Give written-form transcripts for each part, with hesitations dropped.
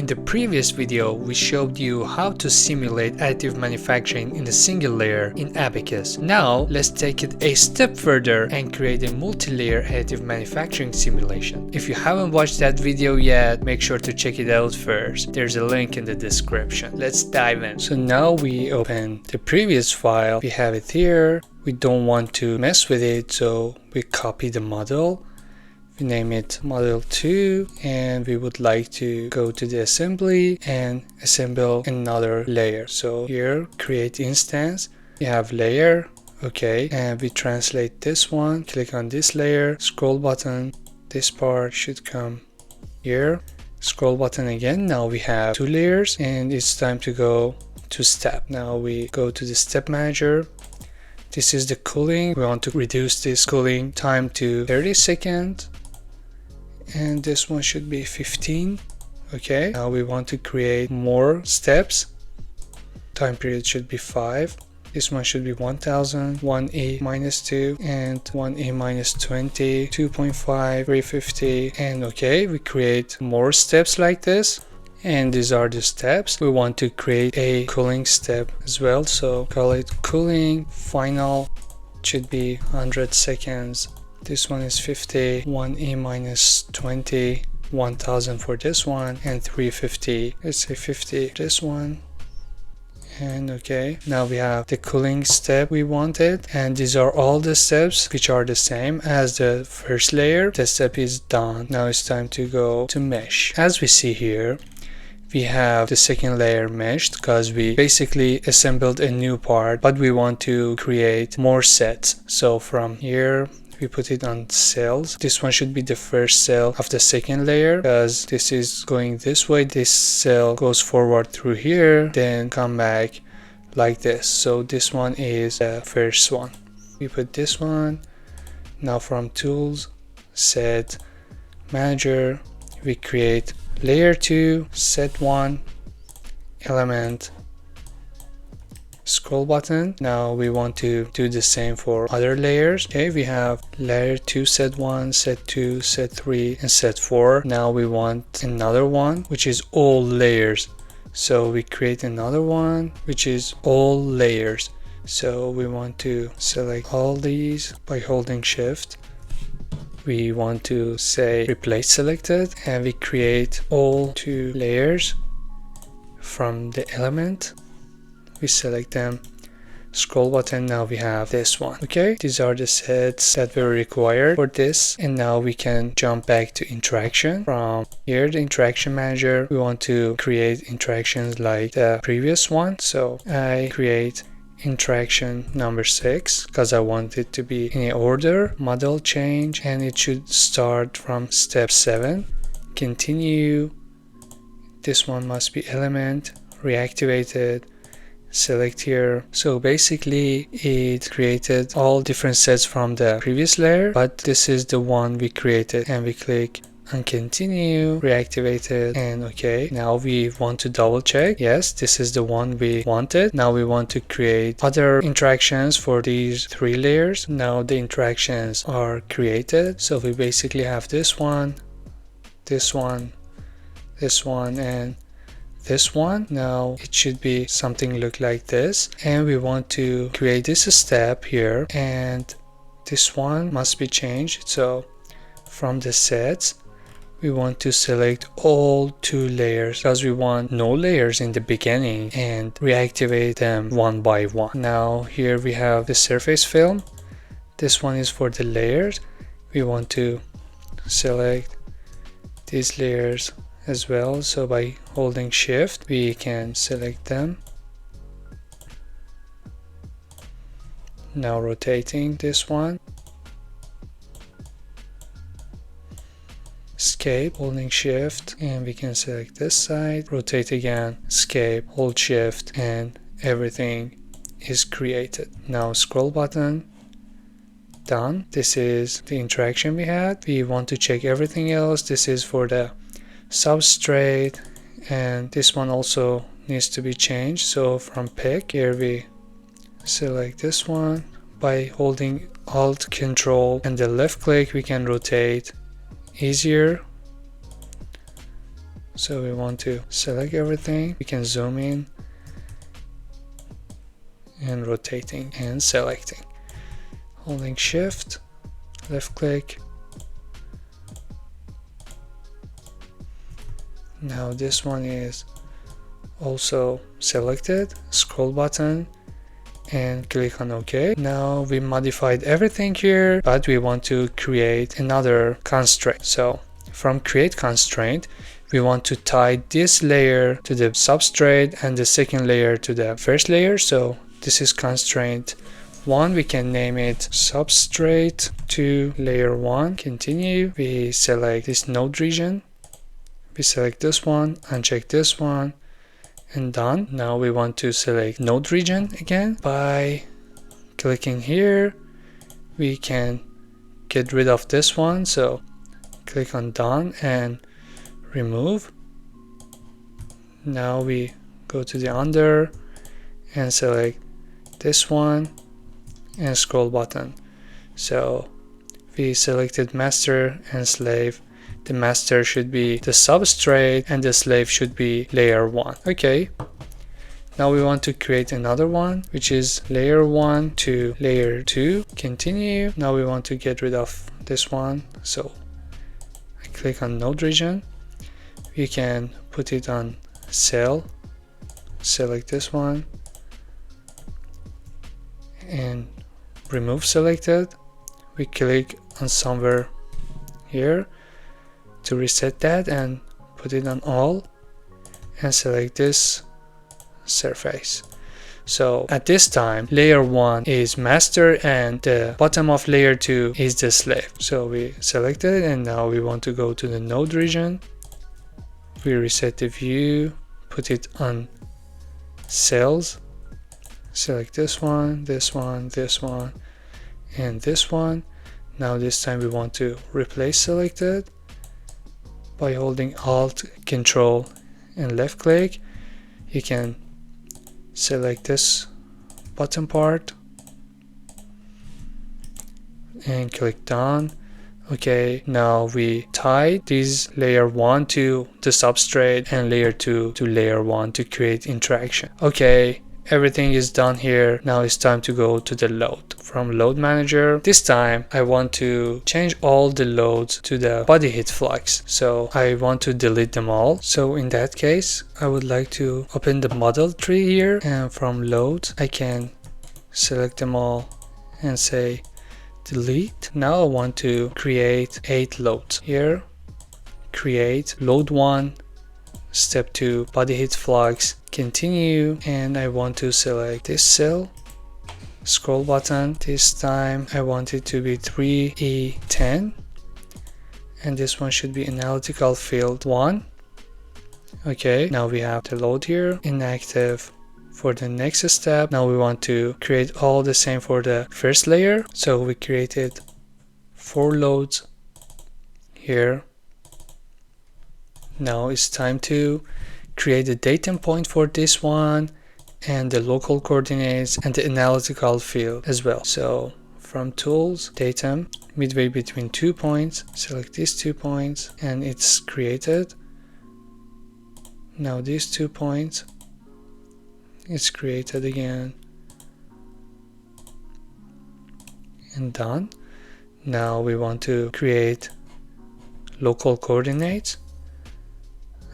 In the previous video, we showed you how to simulate additive manufacturing in a single layer in Abaqus. Now, let's take it a step further and create a multi-layer additive manufacturing simulation. If you haven't watched that video yet, make sure to check it out first. There's a link in the description. Let's dive in. So now we open the previous file. We have it here. We don't want to mess with it, so we copy the model. We name it model 2 and we would like to go to the assembly and assemble another layer. So here, create instance, we have layer, okay, and we translate this one, click on this layer, scroll button, this part should come here, scroll button again. Now we have 2 layers and it's time to go to step. Now we go to the step manager. This is the cooling. We want to reduce this cooling time to 30 seconds. And this one should be 15. Okay, now we want to create more steps. Time period should be 5. This one should be 1000, 1e minus 2 and 1e minus 20, 2.5, 350, and okay, we create more steps like this. And these are the steps. We want to create a cooling step as well, so call it cooling final. It should be 100 seconds. This one is 50, 1e minus 20, 1000 for this one, and 350. Let's say 50 this one. And okay, now we have the cooling step we wanted, and these are all the steps which are the same as the first layer. The step is done. Now it's time to go to mesh. As we see here, we have the second layer meshed because we basically assembled a new part, but we want to create more sets. So from here, we put it on cells. This one should be the first cell of the second layer because this is going this way. This cell goes forward through here, then come back like this. So this one is the first one. We put this one. Now from tools, set, manager, we create layer 2, set 1, element, scroll button. Now we want to do the same for other layers. Okay, we have layer 2, set 1, set 2, set 3, and set 4. Now we want another one which is all layers. So we create another one which is all layers. So we want to select all these by holding shift. We want to say replace selected, and we create all 2 layers from the element. We select them, scroll button. Now we have this one. Okay, these are the sets that were required for this, and now we can jump back to interaction. From here, the interaction manager, we want to create interactions like the previous one. So I create interaction number 6 because I want it to be in order. Model change, and it should start from step 7. Continue. This one must be element, reactivated. Select here. So basically it created all different sets from the previous layer, but this is the one we created, and we click on continue, reactivated, and okay. Now we want to double check. Yes, this is the one we wanted. Now we want to create other interactions for these 3 layers. Now the interactions are created. So we basically have this one, this one, this one, and this one. Now it should be something look like this, and we want to create this step here, and this one must be changed. So from the sets, we want to select all 2 layers because we want no layers in the beginning and reactivate them one by one. Now here we have the surface film. This one is for the layers. We want to select these layers as well. So by holding shift, we can select them. Now rotating this one. Escape, holding shift, and we can select this side. Rotate again, escape, hold shift, and everything is created. Now scroll button. Done. This is the interaction we had. We want to check everything else. This is for the substrate, and this one also needs to be changed. So from pick, here we select this one. By holding Alt, Control, and the left click, we can rotate easier. So we want to select everything. We can zoom in and rotating and selecting. Holding shift, left click. Now this one is also selected. Scroll button and click on OK. Now we modified everything here, but we want to create another constraint. So from create constraint, we want to tie this layer to the substrate and the second layer to the first layer. So this is constraint 1. We can name it substrate to layer 1. Continue. We select this node region. We select this one, uncheck this one, and done. Now we want to select node region again. By clicking here, we can get rid of this one. So click on done and remove. Now we go to the under and select this one and scroll button. So we selected master and slave. The master should be the substrate and the slave should be layer 1. Okay. Now we want to create another one, which is layer 1 to layer 2. Continue. Now we want to get rid of this one. So I click on node region. We can put it on cell. Select this one and remove selected. We click on somewhere here to reset that and put it on all and select this surface. So at this time, layer 1 is master and the bottom of layer 2 is the slave. So we select it and now we want to go to the node region. We reset the view, put it on cells, select this one, this one, this one, and this one. Now this time we want to replace selected. By holding Alt, Control, and left click, you can select this bottom part and click done. Okay, now we tie these layer 1 to the substrate and layer 2 to layer 1 to create interaction. Okay, everything is done here. Now it's time to go to the load. From load manager, this time I want to change all the loads to the body heat flux. So I want to delete them all. So in that case, I would like to open the model tree here, and from load, I can select them all and say delete. Now I want to create 8 loads. Here, create load 1, step 2, body heat flux, continue, and I want to select this cell, scroll button. This time I want it to be 3E10, and this one should be analytical field 1. Okay, now we have the load here, inactive. For the next step, now we want to create all the same for the first layer. So we created 4 loads here. Now it's time to create a datum point for this one and the local coordinates and the analytical field as well. So from tools, datum, midway between 2 points, select these 2 points and it's created. Now these 2 points, it's created again and done. Now we want to create local coordinates.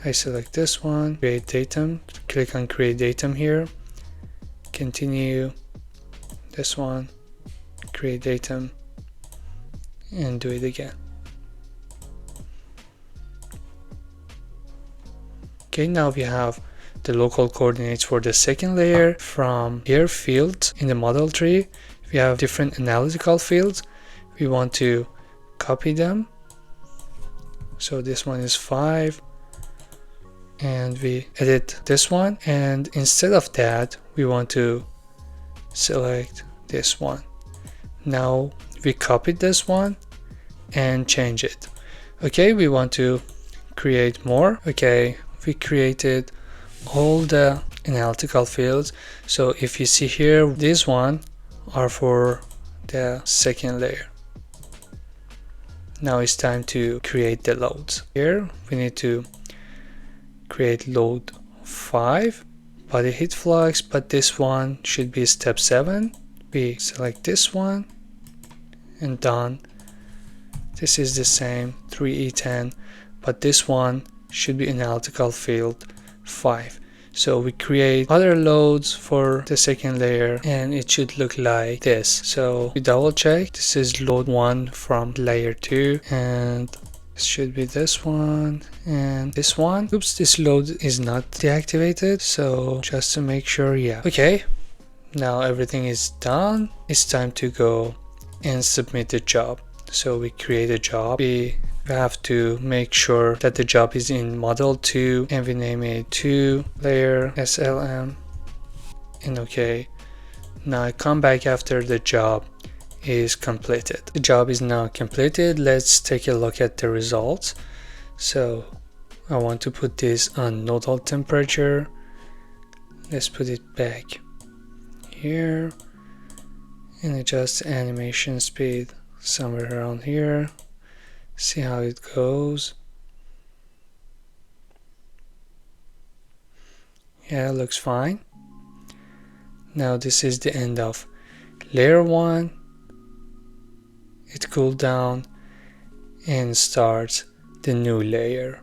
I select this one, create datum, click on create datum here, continue, this one, create datum, and do it again. Okay, now we have the local coordinates for the second layer. From here fields in the model tree, we have different analytical fields. We want to copy them. So this one is 5. And we edit this one, and instead of that we want to select this one. Now we copied this one and change it. Okay, we want to create more. Okay, we created all the analytical fields. So if you see here, this one are for the second layer. Now it's time to create the loads. Here we need to create load 5 body heat flux, but this one should be step 7. We select this one and done. This is the same 3E10, but this one should be analytical field 5. So we create other loads for the second layer and it should look like this. So we double check. This is load 1 from layer 2 and it should be this one and this one. Oops, this load is not deactivated, so just to make sure, yeah. Okay, now everything is done. It's time to go and submit the job. So we create a job. We have to make sure that the job is in model 2 and we name it 2 layer SLM and okay. Now I come back after the job is completed. The job is now completed. Let's take a look at the results. So I want to put this on nodal temperature. Let's put it back here and adjust the animation speed somewhere around here. See how it goes. Yeah, it looks fine. Now this is the end of layer 1. It cooled down and starts the new layer.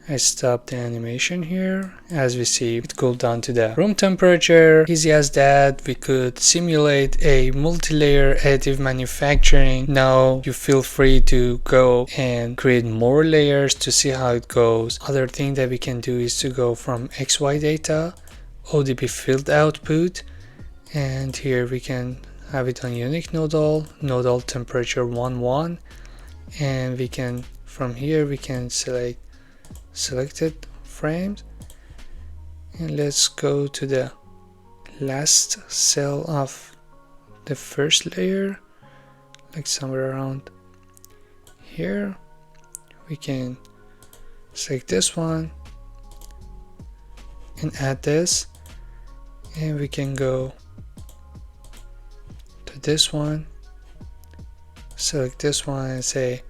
I stop the animation here. As we see, it cooled down to the room temperature. Easy as that, we could simulate a multi-layer additive manufacturing. Now you feel free to go and create more layers to see how it goes. Other thing that we can do is to go from XY data, ODP field output, and here we can have it on unique nodal temperature 1,1, and we can, from here we can select selected frames and let's go to the last cell of the first layer, like somewhere around here. We can select this one and add this, and we can go to this one, select this one and say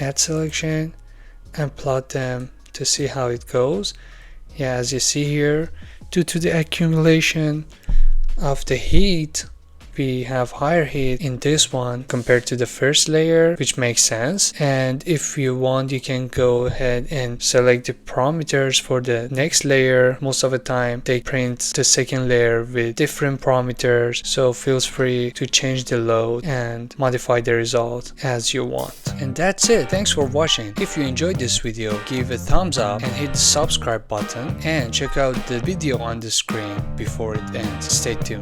add selection and plot them to see how it goes. Yeah, as you see here, due to the accumulation of the heat, we have higher heat in this one compared to the first layer, which makes sense. And if you want, you can go ahead and select the parameters for the next layer. Most of the time they print the second layer with different parameters, so feel free to change the load and modify the result as you want. And that's it. Thanks for watching. If you enjoyed this video, give a thumbs up and hit the subscribe button and check out the video on the screen before it ends. Stay tuned.